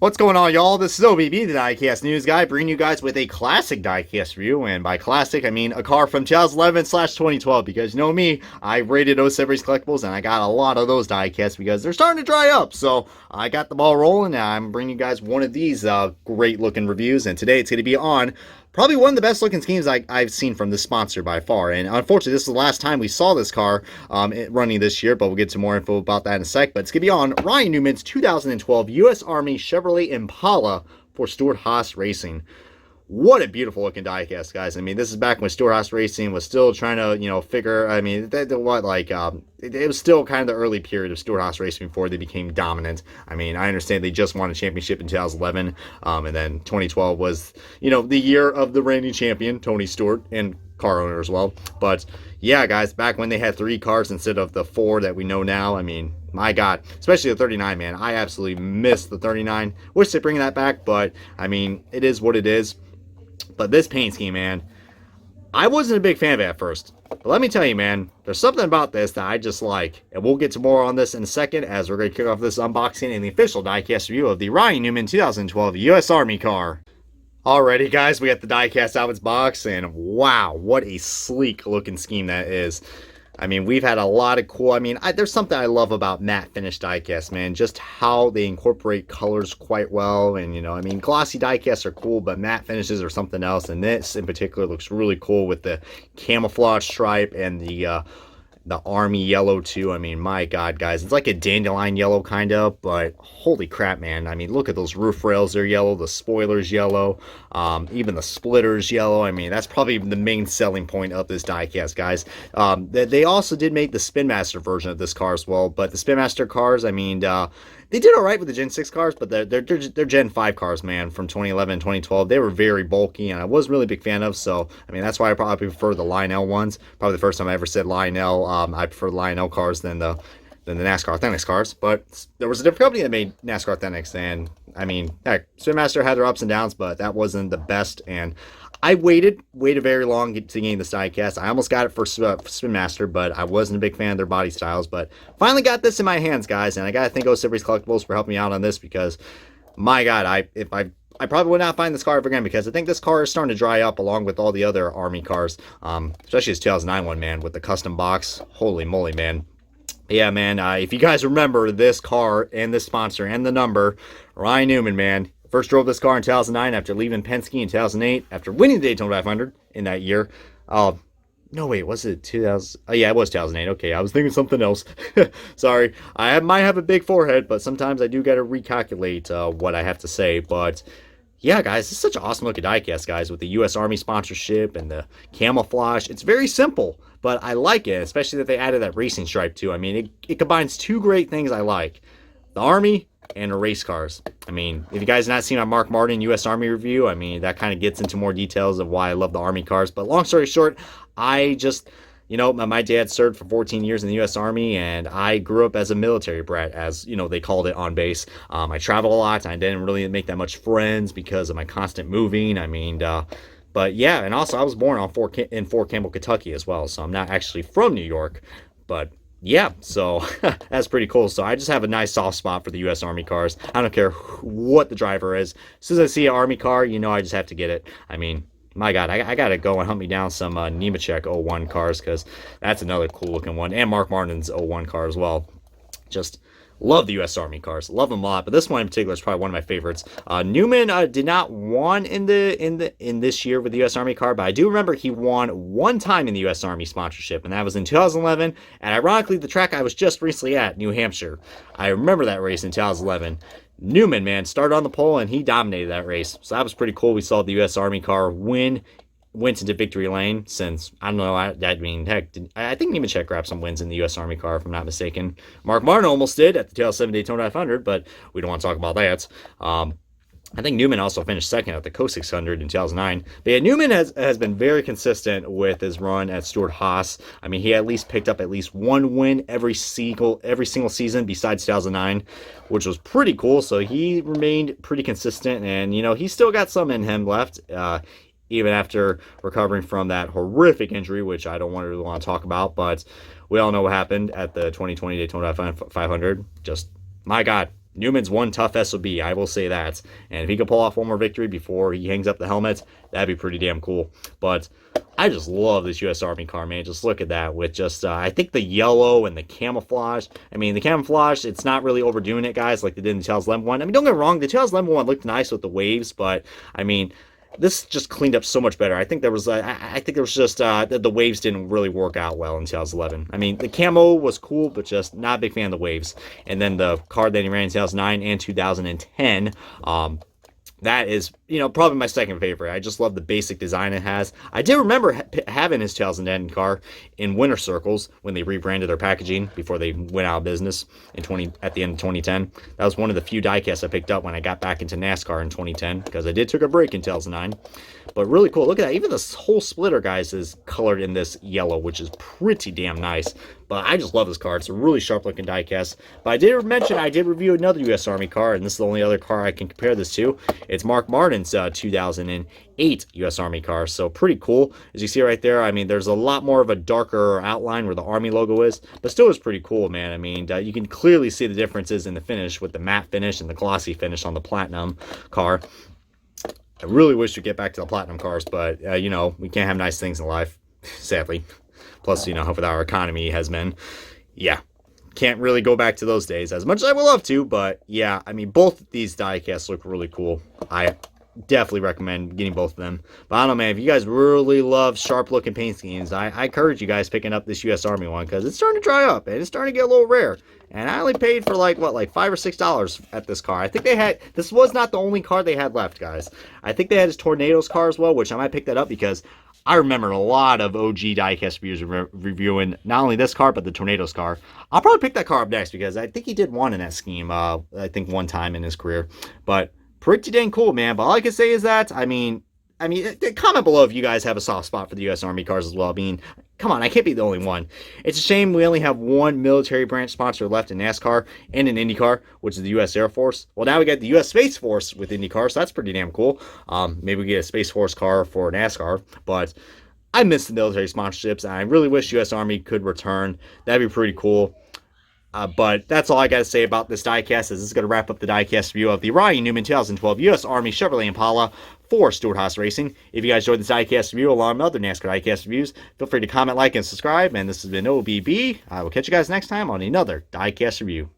What's going on, y'all? This is OBB, the Diecast news guy, bringing you guys with a classic Diecast review. And by classic, I mean a car from 2011/2012. Because you know me, I rated those series collectibles, and I got a lot of those Diecasts because they're starting to dry up. So I got the ball rolling, and I'm bringing you guys one of these great looking reviews. And today it's going to be on probably one of the best looking schemes I've seen from this sponsor by far. And unfortunately, this is the last time we saw this car running this year, but we'll get some more info about that in a sec. But it's going to be on Ryan Newman's 2012 U.S. Army Chevrolet Impala for Stewart-Haas Racing. What a beautiful looking diecast, guys. I mean, this is back when Stewart-Haas Racing was still trying to, figure, I mean, it was still kind of the early period of Stewart-Haas Racing before they became dominant. I mean, I understand they just won a championship in 2011, and then 2012 was, the year of the reigning champion, Tony Stewart, and car owner as well. But yeah, guys, back when they had 3 cars instead of the 4 that we know now, I mean, my God, especially the 39, man. I absolutely miss the 39. Wish they bring that back, but I mean, it is what it is. But this paint scheme, man, I wasn't a big fan of it at first. But let me tell you, man, there's something about this that I just like. And we'll get to more on this in a second as we're going to kick off this unboxing and the official diecast review of the Ryan Newman 2012 U.S. Army car. Alrighty, guys, we got the diecast out of its box, and wow, what a sleek looking scheme that is. I mean, we've had a lot of cool, there's something I love about matte finish diecast, man. Just how they incorporate colors quite well. And, glossy diecasts are cool, but matte finishes are something else. And this in particular looks really cool with the camouflage stripe and the army yellow too. I mean, my God, guys, it's like a dandelion yellow kind of, but holy crap, man. I mean, look at those roof rails, they're yellow, the spoilers yellow, even the splitters yellow. I mean, that's probably the main selling point of this diecast, guys. They also did make the Spin Master version of this car as well, but the Spin Master cars, I mean, they did all right with the Gen 6 cars, but they're Gen 5 cars, man, from 2011 and 2012. They were very bulky, and I wasn't really a big fan of, so, I mean, that's why I probably prefer the Lionel ones. Probably the first time I ever said Lionel. I prefer the Lionel cars than the NASCAR Authentics cars, but there was a different company that made NASCAR Authentics, and, I mean, heck, Spin Master had their ups and downs, but that wasn't the best, and I waited very long to gain this diecast. I almost got it for Spin Master, but I wasn't a big fan of their body styles. But finally got this in my hands, guys, and I gotta thank O-Series Collectibles for helping me out on this because, my God, I probably would not find this car ever again because I think this car is starting to dry up along with all the other Army cars, especially this 2009 one, man, with the custom box. Holy moly, man. Yeah, man, if you guys remember this car and this sponsor and the number, Ryan Newman, man. First drove this car in 2009 after leaving Penske in 2008 after winning the Daytona 500 in that year. No, wait, was it 2000? Oh, yeah, it was 2008. Okay, I was thinking something else. Sorry. Might have a big forehead, but sometimes I do got to recalculate what I have to say. But yeah, guys, this is such an awesome looking diecast, guys, with the U.S. Army sponsorship and the camouflage. It's very simple, but I like it, especially that they added that racing stripe too. I mean, it combines 2 great things I like. The Army and the race cars. I mean, if you guys have not seen our Mark Martin U.S. Army review, I mean, that kind of gets into more details of why I love the Army cars. But long story short, I just, my dad served for 14 years in the U.S. Army, and I grew up as a military brat, as, they called it on base. I traveled a lot. I didn't really make that much friends because of my constant moving. I mean, but yeah, and also I was born in Fort Campbell, Kentucky as well, so I'm not actually from New York, but yeah, so that's pretty cool. So I just have a nice soft spot for the U.S. Army cars. I don't care what the driver is. As soon as I see an Army car, I just have to get it. I mean, my God, I got to go and hunt me down some Nemechek 01 cars because that's another cool looking one. And Mark Martin's 01 car as well. Just love the U.S. Army cars. Love them a lot, but this one in particular is probably one of my favorites. Newman did not won in this year with the U.S. Army car, but I do remember he won one time in the U.S. Army sponsorship, and that was in 2011. And ironically, the track I was just recently at, New Hampshire. I remember that race in 2011. Newman, man, started on the pole, and he dominated that race. So that was pretty cool. We saw the U.S. Army car went into victory lane since, I don't know, I mean, heck, I think Nemechek grabbed some wins in the U.S. Army car, if I'm not mistaken. Mark Martin almost did at the 2007 Daytona 500, but we don't want to talk about that. I think Newman also finished second at the Co 600 in 2009. But yeah, Newman has been very consistent with his run at Stewart-Haas. I mean, he at least picked up at least 1 win every single season besides 2009, which was pretty cool. So he remained pretty consistent, and he's still got some in him left. Even after recovering from that horrific injury, which I don't really want to talk about, but we all know what happened at the 2020 Daytona 500. Just, my God, Newman's one tough SOB, I will say that. And if he could pull off one more victory before he hangs up the helmet, that'd be pretty damn cool. But I just love this U.S. Army car, man. Just look at that with just, I think the yellow and the camouflage. I mean, the camouflage, it's not really overdoing it, guys, like they did in the 2011 one. I mean, don't get me wrong, the 2011 one looked nice with the waves, but, I mean, this just cleaned up so much better. I think there was, just the waves didn't really work out well in 2011. I mean, the camo was cool, but just not a big fan of the waves. And then the car that he ran in 2009 and 2010, that is, probably my second favorite. I just love the basic design it has. I did remember having his 2010 car in winter circles when they rebranded their packaging before they went out of business at the end of 2010. That was one of the few diecasts I picked up when I got back into NASCAR in 2010 because I did took a break in 2009. But really cool. Look at that. Even this whole splitter, guys, is colored in this yellow, which is pretty damn nice. But I just love this car. It's a really sharp-looking diecast. But I did mention I did review another U.S. Army car, and this is the only other car I can compare this to. It's Mark Martin's 2008 U.S. Army car. So pretty cool. As you see right there, I mean, there's a lot more of a darker outline where the Army logo is. But still is pretty cool, man. I mean, you can clearly see the differences in the finish with the matte finish and the glossy finish on the Platinum car. I really wish we'd get back to the Platinum cars, but, we can't have nice things in life, sadly. Plus, how with our economy has been, yeah, can't really go back to those days as much as I would love to, but, yeah, I mean, both of these diecasts look really cool. I definitely recommend getting both of them. But I don't know, man, if you guys really love sharp-looking paint schemes, I encourage you guys picking up this U.S. Army one, because it's starting to dry up, and it's starting to get a little rare. And I only paid for like $5 or $6 at this car. I think this was not the only car they had left, guys. I think they had his Tornadoes car as well, which I might pick that up because I remember a lot of OG diecast reviews reviewing not only this car, but the Tornadoes car. I'll probably pick that car up next because I think he did one in that scheme, I think one time in his career. But pretty dang cool, man. But all I can say is that, I mean, comment below if you guys have a soft spot for the U.S. Army cars as well. I mean, come on, I can't be the only one. It's a shame we only have one military branch sponsor left in NASCAR and in IndyCar, which is the U.S. Air Force. Well, now we got the U.S. Space Force with IndyCar, so that's pretty damn cool. Maybe we get a Space Force car for NASCAR, but I miss the military sponsorships, and I really wish U.S. Army could return. That'd be pretty cool. But that's all I got to say about this diecast. This is going to wrap up the diecast review of the Ryan Newman 2012 U.S. Army Chevrolet Impala for Stewart-Haas Racing. If you guys enjoyed this diecast review along with other NASCAR diecast reviews, feel free to comment, like, and subscribe. And this has been OBB. I will catch you guys next time on another diecast review.